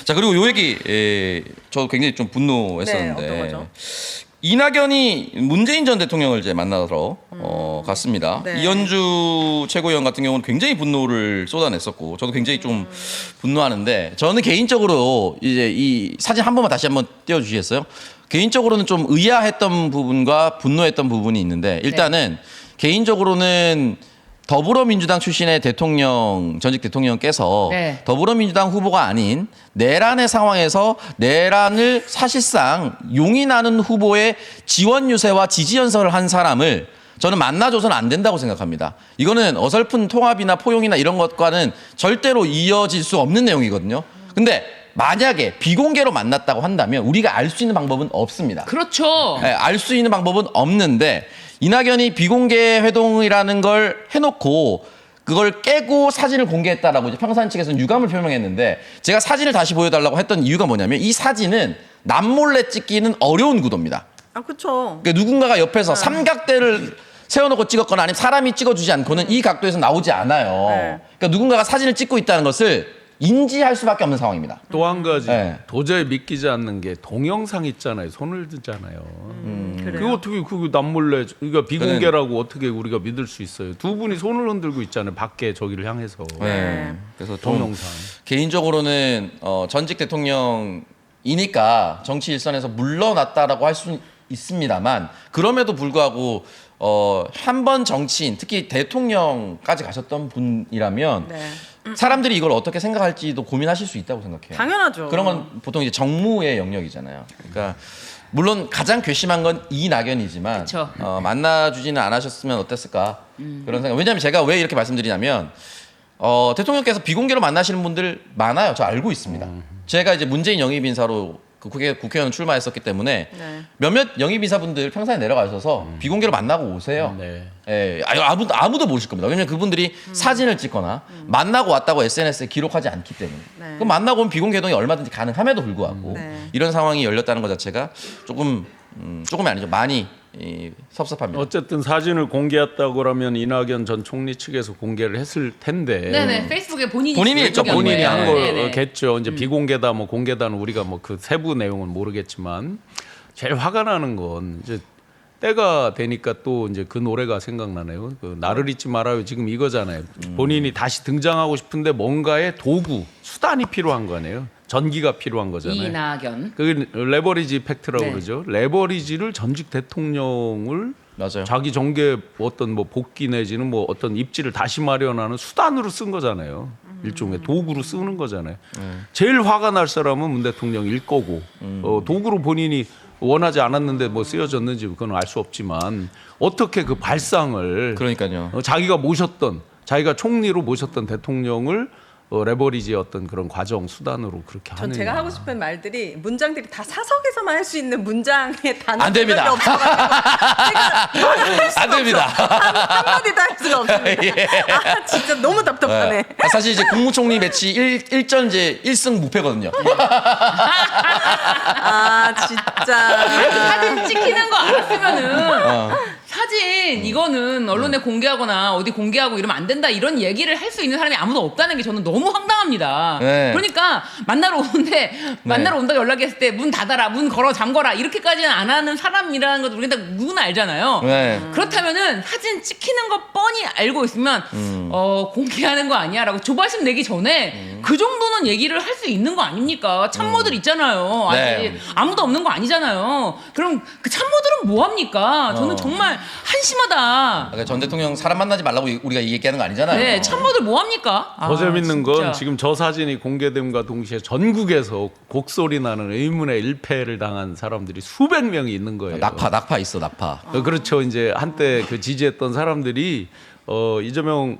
자, 그리고 요 얘기 저 굉장히 좀 분노했었는데 네, 어떤 거죠? 이낙연이 문재인 전 대통령을 이제 만나러 갔습니다. 네. 이현주 최고위원 같은 경우는 굉장히 분노를 쏟아냈었고 저도 굉장히 좀 분노하는데 저는 개인적으로 이제 이 사진 한 번만 다시 한번 띄워주시겠어요? 개인적으로는 좀 의아했던 부분과 분노했던 부분이 있는데 일단은 개인적으로는 더불어민주당 출신의 대통령, 전직 대통령께서 네. 더불어민주당 후보가 아닌 내란의 상황에서 내란을 사실상 용인하는 후보의 지원 유세와 지지 연설을 한 사람을 저는 만나줘서는 안 된다고 생각합니다. 이거는 어설픈 통합이나 포용이나 이런 것과는 절대로 이어질 수 없는 내용이거든요. 근데 만약에 비공개로 만났다고 한다면 우리가 알 수 있는 방법은 없습니다. 그렇죠. 알 수 있는 방법은 없는데 이낙연이 비공개 회동이라는 걸 해놓고 그걸 깨고 사진을 공개했다라고 이제 평산 측에서는 유감을 표명했는데 제가 사진을 다시 보여달라고 했던 이유가 뭐냐면 이 사진은 남몰래 찍기는 어려운 구도입니다. 아, 그렇죠. 그러니까 누군가가 옆에서 삼각대를 세워놓고 찍었거나 아니면 사람이 찍어주지 않고는 이 각도에서 나오지 않아요. 네. 그러니까 누군가가 사진을 찍고 있다는 것을 인지할 수밖에 없는 상황입니다. 또 한 가지 네. 도저히 믿기지 않는 게 동영상 있잖아요. 손을 드잖아요. 그래요? 그거 어떻게 그거 남몰래 그러니까 비공개라고 어떻게 우리가 믿을 수 있어요? 두 분이 손을 흔들고 있잖아요. 밖에 저기를 향해서 네. 그래서 좀 동영상. 개인적으로는 전직 대통령이니까 정치 일선에서 물러났다라고 할 수 있습니다만 그럼에도 불구하고 한 번 정치인 특히 대통령까지 가셨던 분이라면 네. 사람들이 이걸 어떻게 생각할지도 고민하실 수 있다고 생각해요. 당연하죠. 그런 건 보통 이제 정무의 영역이잖아요. 그러니까 물론 가장 괘씸한 건 이낙연이지만 그쵸. 만나주지는 않으셨으면 어땠을까 그런 생각. 왜냐하면 제가 왜 이렇게 말씀드리냐면 대통령께서 비공개로 만나시는 분들 많아요. 저 알고 있습니다. 제가 이제 문재인 영입 인사로 그 국회의원 출마했었기 때문에 네. 몇몇 영입 인사분들 평산에 내려가셔서 비공개로 만나고 오세요. 네. 예, 아무도 모르실 겁니다. 왜냐면 그분들이 사진을 찍거나 만나고 왔다고 SNS에 기록하지 않기 때문에. 네. 그럼 만나고 오면 비공개동이 얼마든지 가능함에도 불구하고 네. 이런 상황이 열렸다는 것 자체가 조금이 아니죠. 많이 섭섭합니다. 어쨌든 사진을 공개했다고 그러면 이낙연 전 총리 측에서 공개를 했을 텐데. 네네. 페이스북에 본인이 했죠. 공개한 본인이 거예요. 한 네네. 거겠죠. 이제 비공개다 뭐 공개다는 우리가 뭐 그 세부 내용은 모르겠지만 제일 화가 나는 건 이제 때가 되니까 또 이제 그 노래가 생각나네요. 그 나를 잊지 말아요. 지금 이거잖아요. 본인이 다시 등장하고 싶은데 뭔가의 도구, 수단이 필요한 거네요. 전기가 필요한 거잖아요. 이낙연. 그 레버리지 이펙트라고 네. 그러죠. 레버리지를 전직 대통령을 맞아요. 자기 정계 어떤 뭐 복귀 내지는 뭐 어떤 입지를 다시 마련하는 수단으로 쓴 거잖아요. 일종의 도구로 쓰는 거잖아요. 제일 화가 날 사람은 문 대통령일 거고 도구로 본인이 원하지 않았는데 뭐 쓰여졌는지 그건 알 수 없지만 어떻게 그 발상을 그러니까요. 자기가 모셨던 자기가 총리로 모셨던 대통령을 레버리지의 어떤 그런 과정 수단으로 그렇게 전 하느냐. 제가 하고 싶은 말들이 문장들이 다 사석에서만 할 수 있는 문장의 단어 안 됩니다. 안 됩니다. 한마디도 할 수가 없습니다. 아, 진짜 너무 답답하네. 사실 이제 국무총리 매치 1전 이제 1승 무패거든요. 아, 진짜. 사진 찍히는 거 알았으면은 사진 이거는 언론에 공개하거나 어디 공개하고 이러면 안 된다 이런 얘기를 할 수 있는 사람이 아무도 없다는 게 저는 너무 황당합니다. 네. 그러니까 만나러 오는데 만나러 온다고 연락했을 때 문 닫아라, 문 걸어 잠궈라 이렇게까지는 안 하는 사람이라는 것도 우리가 누구나 알잖아요. 네. 그렇다면은 사진 찍히는 거 뻔히 알고 있으면 공개하는 거 아니야라고 조바심 내기 전에 그 정도는 얘기를 할 수 있는 거 아닙니까? 참모들 있잖아요. 아직 네. 아무도 없는 거 아니잖아요. 그럼 그 참모들은 뭐 합니까? 저는 정말 한심하다. 그러니까 전 대통령 사람 만나지 말라고 우리가 이 얘기하는 거 아니잖아요. 네, 참모들 뭐 합니까? 더 재밌는 건 진짜. 지금 저 사진이 공개됨과 동시에 전국에서 곡소리 나는 의문의 일패를 당한 사람들이 수백 명이 있는 거예요. 낙파 있어, 낙파. 그렇죠. 이제 한때 그 지지했던 사람들이 이재명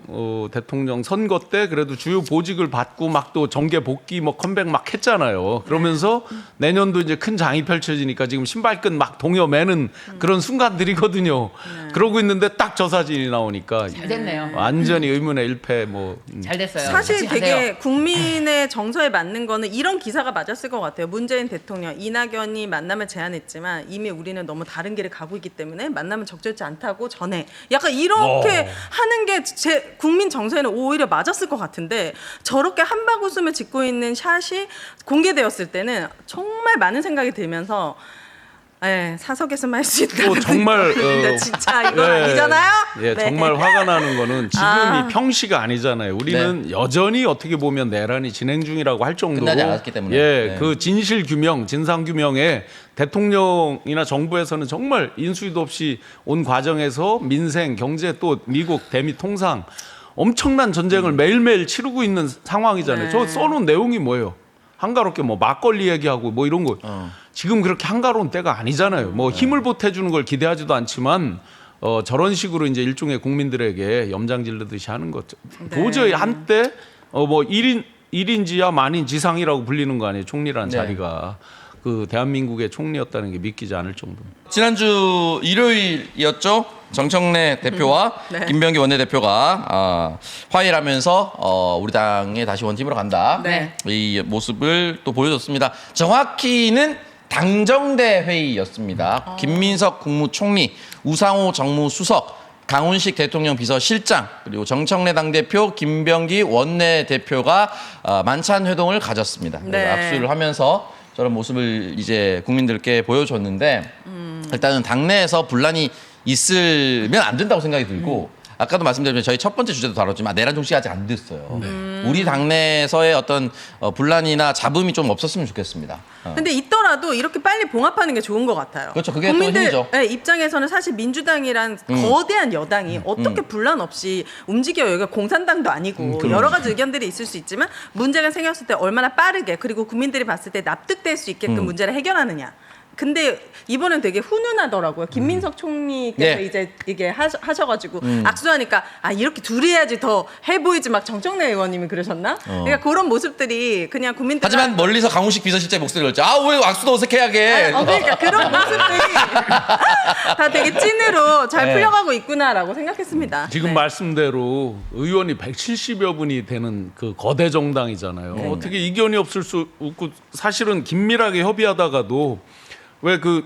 대통령 선거 때 그래도 주요 보직을 받고 막 또 정계 복귀 뭐 컴백 막 했잖아요. 그러면서 내년도 이제 큰 장이 펼쳐지니까 지금 신발끈 막 동여 매는 그런 순간들이거든요. 그러고 있는데 딱 저 사진이 나오니까 잘 됐네요. 완전히 의문의 일패 뭐 잘 됐어요. 사실 같이 되게 가세요. 국민의 정서에 맞는 거는 이런 기사가 맞았을 것 같아요. 문재인 대통령, 이낙연이 만남을 제안했지만 이미 우리는 너무 다른 길을 가고 있기 때문에 만나면 적절치 않다고 전해. 약간 이렇게 하는 게 제 국민 정서에는 오히려 맞았을 것 같은데 저렇게 한박 웃음을 짓고 있는 샷이 공개되었을 때는 정말 많은 생각이 들면서 사석에서만 할 수 있다. 또 정말 진짜 이거 아니잖아요. 예, 네. 정말 화가 나는 거는 지금이 평시가 아니잖아요. 우리는 네. 여전히 어떻게 보면 내란이 진행 중이라고 할 정도로 끝나지 않았기 때문에. 예, 네. 그 진실 규명, 진상 규명에 대통령이나 정부에서는 정말 인수위도 없이 온 과정에서 민생, 경제 또 미국 대미 통상 엄청난 전쟁을 매일매일 치르고 있는 상황이잖아요. 네. 저 써놓은 내용이 뭐예요? 한가롭게 뭐 막걸리 얘기하고 뭐 이런 거. 지금 그렇게 한가로운 때가 아니잖아요. 뭐 힘을 보태주는 걸 기대하지도 않지만 저런 식으로 이제 일종의 국민들에게 염장 질르듯이 하는 것. 도저히 한때 뭐 1인지야 만인지상이라고 불리는 거 아니에요. 총리라는 네. 자리가. 그 대한민국의 총리였다는 게 믿기지 않을 정도. 지난주 일요일이었죠. 정청래 대표와 김병기 원내대표가 화해하면서 우리 당에 다시 원팀으로 간다. 네. 이 모습을 또 보여줬습니다. 정확히는 당정대 회의였습니다. 김민석 국무총리, 우상호 정무수석, 강훈식 대통령 비서실장 그리고 정청래 당대표, 김병기 원내대표가 만찬 회동을 가졌습니다. 그래서 네. 압수를 하면서 저런 모습을 이제 국민들께 보여줬는데 일단은 당내에서 분란이 있으면 안 된다고 생각이 들고 아까도 말씀드렸지만 저희 첫 번째 주제도 다뤘지만 내란 종식이 아직 안 됐어요. 우리 당내에서의 어떤 분란이나 잡음이 좀 없었으면 좋겠습니다. 근데 있더라도 이렇게 빨리 봉합하는 게 좋은 것 같아요. 그렇죠. 그게 또 힘이죠. 입장에서는 사실 민주당이란 거대한 여당이 어떻게 분란 없이 움직여요. 여기가 공산당도 아니고 여러 가지 의견들이 있을 수 있지만 문제가 생겼을 때 얼마나 빠르게 그리고 국민들이 봤을 때 납득될 수 있게끔 문제를 해결하느냐. 근데 이번엔 되게 훈훈하더라고요. 김민석 총리께서 네. 이제 이게 하셔가지고 악수하니까 이렇게 둘이 해야지 더 해 보이지 막 정청래 의원님이 그러셨나? 그러니까 그런 모습들이 그냥 국민들 하지만 멀리서 강훈식 비서실장 목소리를 들었죠. 왜 악수도 어색해하게. 그러니까 그런 모습들이 다 되게 찐으로 잘 네. 풀려가고 있구나라고 생각했습니다. 지금 네. 말씀대로 의원이 170여 분이 되는 그 거대 정당이잖아요. 어떻게 이견이 없을 수 없고 사실은 긴밀하게 협의하다가도 왜 그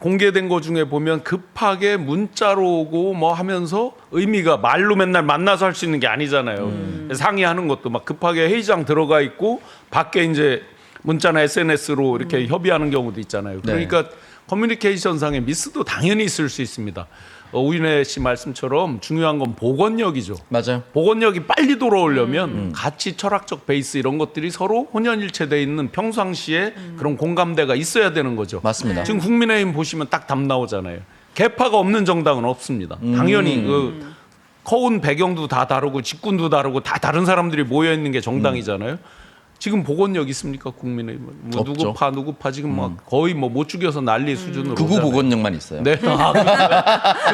공개된 거 중에 보면 급하게 문자로 오고 뭐 하면서 의미가 말로 맨날 만나서 할 수 있는 게 아니잖아요. 상의하는 것도 막 급하게 회의장 들어가 있고 밖에 이제 문자나 SNS로 이렇게 협의하는 경우도 있잖아요. 그러니까 커뮤니케이션상의 미스도 당연히 있을 수 있습니다. 우인혜 씨 말씀처럼 중요한 건 복원력이죠. 맞아요. 복원력이 빨리 돌아오려면 가치, 철학적 베이스 이런 것들이 서로 혼연일체돼 있는 평상시에 그런 공감대가 있어야 되는 거죠. 맞습니다. 지금 국민의힘 보시면 딱 답 나오잖아요. 개파가 없는 정당은 없습니다. 당연히 그 커온 배경도 다 다르고 직군도 다르고 다 다른 사람들이 모여 있는 게 정당이잖아요. 지금 복원력 있습니까 국민의힘? 뭐 없죠. 누구 파 지금 막 거의 뭐 못 죽여서 난리 수준으로. 극우 오잖아요. 복원력만 있어요. 네, 그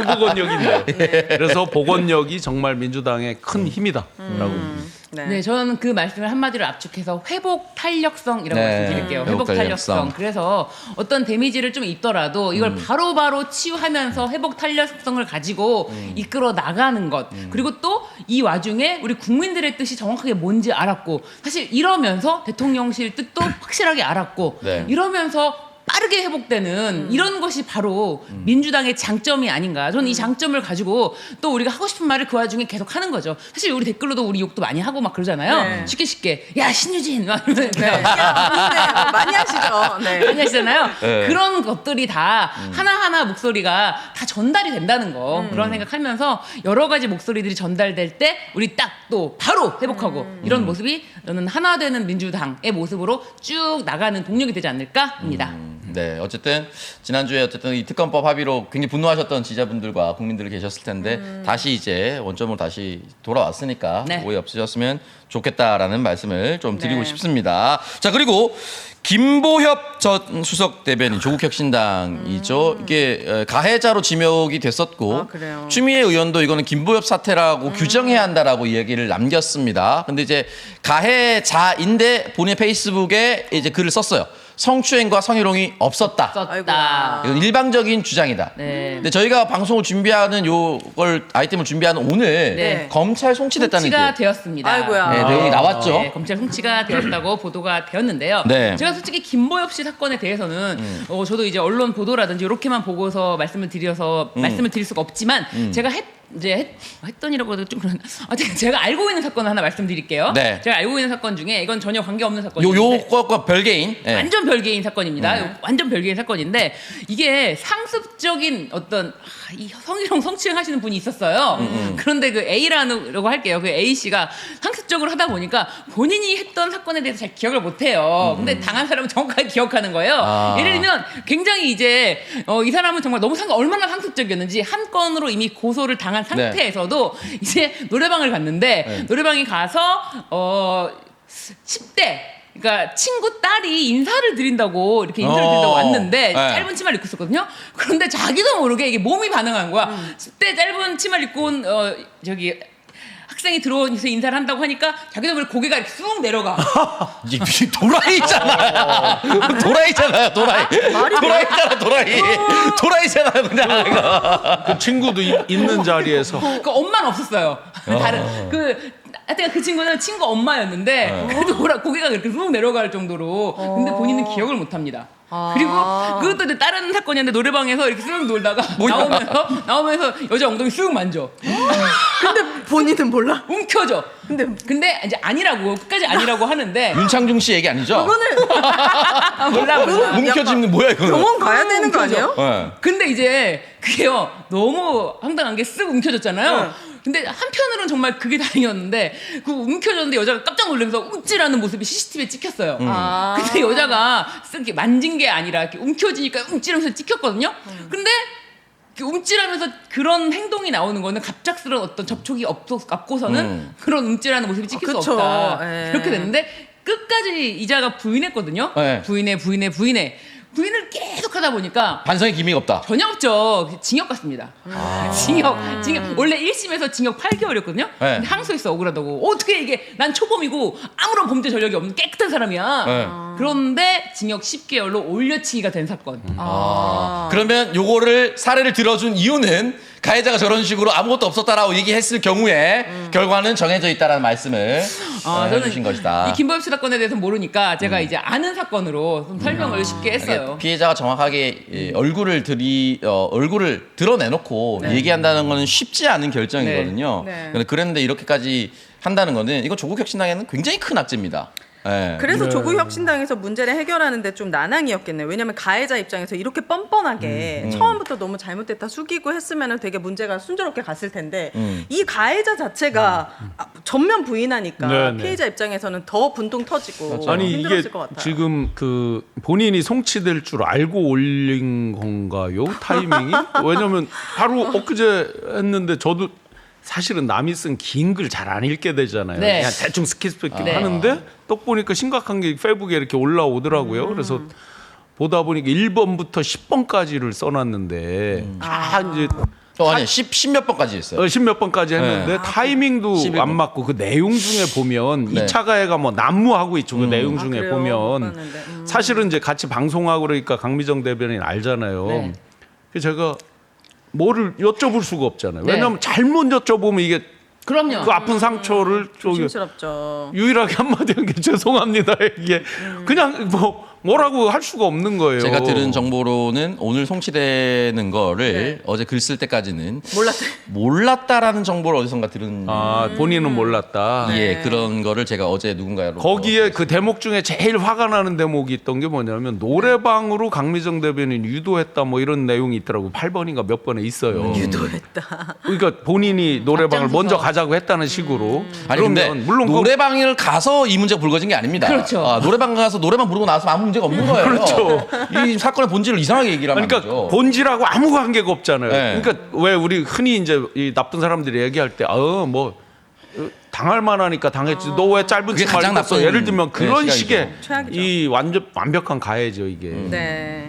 복원력이네요. 그래서 복원력이 정말 민주당의 큰 힘이다라고. 네, 저는 그 말씀을 한마디로 압축해서 회복 탄력성이라고 네, 말씀드릴게요. 회복 회복 탄력성. 탄력성. 그래서 어떤 데미지를 좀 입더라도 이걸 바로바로 치유하면서 회복 탄력성을 가지고 이끌어 나가는 것. 그리고 또 이 와중에 우리 국민들의 뜻이 정확하게 뭔지 알았고 사실 이러면서 대통령실 뜻도 확실하게 알았고 네. 이러면서 빠르게 회복되는 이런 것이 바로 민주당의 장점이 아닌가. 저는 이 장점을 가지고 또 우리가 하고 싶은 말을 그 와중에 계속 하는 거죠. 사실 우리 댓글로도 우리 욕도 많이 하고 막 그러잖아요. 네. 쉽게 야 신유진 막 이러면서 네. 많이 하시죠. 네. 많이 하시잖아요. 네. 그런 것들이 다 하나하나 목소리가 다 전달이 된다는 거 그런 생각하면서 여러 가지 목소리들이 전달될 때 우리 딱 또 바로 회복하고 이런 모습이 저는 하나 되는 민주당의 모습으로 쭉 나가는 동력이 되지 않을까입니다. 네, 어쨌든 지난주에 어쨌든 이 특검법 합의로 굉장히 분노하셨던 지지자분들과 국민들이 계셨을 텐데 다시 이제 원점으로 다시 돌아왔으니까 네. 오해 없으셨으면 좋겠다라는 말씀을 좀 드리고 네. 싶습니다. 자, 그리고 김보협 전 수석 대변인 조국혁신당이죠. 이게 가해자로 지목이 됐었고 그래요? 추미애 의원도 이거는 김보협 사태라고 규정해야 한다라고 이야기를 남겼습니다. 근데 이제 가해자인데 본인 페이스북에 이제 글을 썼어요. 성추행과 성희롱이 없었다. 썼다. 이건 일방적인 주장이다. 네. 근데 저희가 방송을 준비하는 요걸 아이템을 준비하는 오늘 네. 검찰 송치됐다는 송치가 게 되었습니다. 아이고야. 네, 내용이 나왔죠. 네, 검찰 송치가 되었다고 보도가 되었는데요. 네. 제가 솔직히 김보엽 씨 사건에 대해서는 저도 이제 언론 보도라든지 이렇게만 보고서 말씀을 드릴 수가 없지만 제가 이제 했더니라고 해도 좀 그런. 제가 알고 있는 사건을 하나 말씀드릴게요. 네. 제가 알고 있는 사건 중에 이건 전혀 관계 없는 사건인데. 요것과 별개인. 예. 완전 별개인 사건입니다. 완전 별개인 사건인데 이게 상습적인 어떤 이 성희롱 성추행 하시는 분이 있었어요. 그런데 그 A라고 할게요. 그 A 씨가 상습적으로 하다 보니까 본인이 했던 사건에 대해서 잘 기억을 못해요. 근데 당한 사람은 정확하게 기억하는 거예요. 아. 예를 들면 굉장히 이제 이 사람은 정말 너무 얼마나 상습적이었는지 한 건으로 이미 고소를 당한 상태에서도 이제 노래방을 갔는데 노래방에 가서 10대 그러니까 친구 딸이 인사를 드린다고 이렇게 인사를 드린다고 왔는데 짧은 치마를 입고 있었거든요. 그런데 자기도 모르게 이게 몸이 반응한 거야. 10대 짧은 치마를 입고 온 저기 학생이 들어오면서 인사를 한다고 하니까 자기도 모르게 고개가 이렇게 쑥 내려가. 이게 도라이잖아. 도라이잖아요, 도라이. 도라이잖아, 도라이. 도라이잖아요, 그냥. 이거. 그 친구도 있는 자리에서 그 엄마는 없었어요. 다른 하여튼 그 친구는 친구 엄마였는데 그래도 고개가 그렇게 쑥 내려갈 정도로 근데 본인은 기억을 못합니다. 그리고 그것도 이제 다른 사건이었는데 노래방에서 이렇게 쓱 놀다가 나오면서 여자 엉덩이 쓱 만져. 근데 본인은 몰라. 움켜져. 근데 이제 아니라고 끝까지 아니라고 하는데 윤창중 씨 얘기 아니죠? 몰라. 움켜쥐는 뭐야 이거는? 병원 가야 되는 거 아니에요? 네. 근데 이제 그게요 너무 황당한 게 쓱 움켜졌잖아요. 근데 한편으로는 정말 그게 다행이었는데 그 움켜졌는데 여자가 깜짝 놀라면서 움찔하는 모습이 CCTV에 찍혔어요. 근데 여자가 쓱 이렇게 만진 게 아니라 이렇게 움켜지니까 움찔하면서 찍혔거든요. 근데 이렇게 움찔하면서 그런 행동이 나오는 거는 갑작스러운 어떤 접촉이 없고서는 그런 움찔하는 모습이 찍힐 수 그쵸. 없다. 예. 이렇게 됐는데 끝까지 이자가 부인했거든요. 네. 부인을 계속 하다 보니까 반성의 기미가 없다. 전혀 없죠. 징역 같습니다. 징역. 원래 1심에서 징역 8개월이었거든요. 네. 근데 항소했어 억울하다고. 어떻게 이게 난 초범이고 아무런 범죄 전력이 없는 깨끗한 사람이야. 네. 그런데 징역 10개월로 올려치기가 된 사건. 그러면 요거를 사례를 들어준 이유는 가해자가 저런 식으로 아무것도 없었다라고 얘기했을 경우에 결과는 정해져 있다라는 말씀을 해주신 것이다. 이 김보엽 씨 사건에 대해서 모르니까 제가 이제 아는 사건으로 좀 설명을 쉽게 했어요. 피해자가 정확하게 얼굴을 드러내놓고 얘기한다는 것은 쉽지 않은 결정이거든요. 네. 근데 그랬는데 이렇게까지 한다는 것은 이거 조국혁신당에는 굉장히 큰 악재입니다. 네. 그래서 조국혁신당에서 문제를 해결하는데 좀 난항이었겠네요. 왜냐하면 가해자 입장에서 이렇게 뻔뻔하게 처음부터 너무 잘못됐다 숙이고 했으면 되게 문제가 순조롭게 갔을 텐데 이 가해자 자체가 전면 부인하니까 네, 네. 피해자 입장에서는 더 분통 터지고 그렇죠. 아니 힘들었을 이게 것 같아요. 지금 그 본인이 송치될 줄 알고 올린 건가요? 타이밍이? 왜냐면 하루 엊그제 했는데 저도 사실은 남이 쓴 긴 글 잘 안 읽게 되잖아요. 네. 그냥 대충 스킵 네. 하는데 떡 보니까 심각한 게 페이북에 이렇게 올라오더라고요. 그래서 보다 보니까 1번부터 10번까지를 써놨는데 다 이제 아니 10몇 번까지 했어요. 10몇 번까지 했는데 네. 타이밍도 11번. 안 맞고 그 내용 중에 보면 네. 2차 가해가 뭐 난무하고 있죠. 그 내용 중에 그래요? 못 보면 봤는데. 사실은 이제 같이 방송하고 그러니까 강미정 대변인 알잖아요. 네. 그래서 제가 뭐를 여쭤볼 수가 없잖아요. 네. 왜냐하면 잘못 여쭤보면 이게 그럼요. 그 아픈 상처를 저기 조심스럽죠. 유일하게 한마디 한 게 죄송합니다. 이게 그냥 뭐라고 할 수가 없는 거예요. 제가 들은 정보로는 오늘 송치되는 거를 어제 글 쓸 때까지는 몰랐다라는 정보를 어디선가 들은 본인은 몰랐다. 예, 그런 거를 제가 어제 누군가로 거기에 그 대목 중에 제일 화가 나는 대목이 있던 게 뭐냐면 노래방으로 강미정 대변인 유도했다 뭐 이런 내용이 있더라고. 8번인가 몇 번에 있어요. 유도했다. 그러니까 본인이 노래방을 앞장서서. 먼저 가자고 했다는 식으로. 아니 근데 그러면 물론 노래방을 가서 이 문제가 불거진 게 아닙니다. 그렇죠. 노래방 가서 노래방 부르고 나서 아무 문제가 없는 거예요. 그렇죠. 이 사건의 본질을 이상하게 얘기를 하면 그러니까 안 되죠. 본질하고 아무 관계가 없잖아요. 네. 그러니까 왜 우리 흔히 이제 이 나쁜 사람들이 얘기할 때 당할 만하니까 당했지. 너 왜 짧은 그게 치마 가장 입었어? 나쁜 예를 들면 그런 시각이죠. 식의 최악이죠. 이 완벽한 가해죠 이게. 네.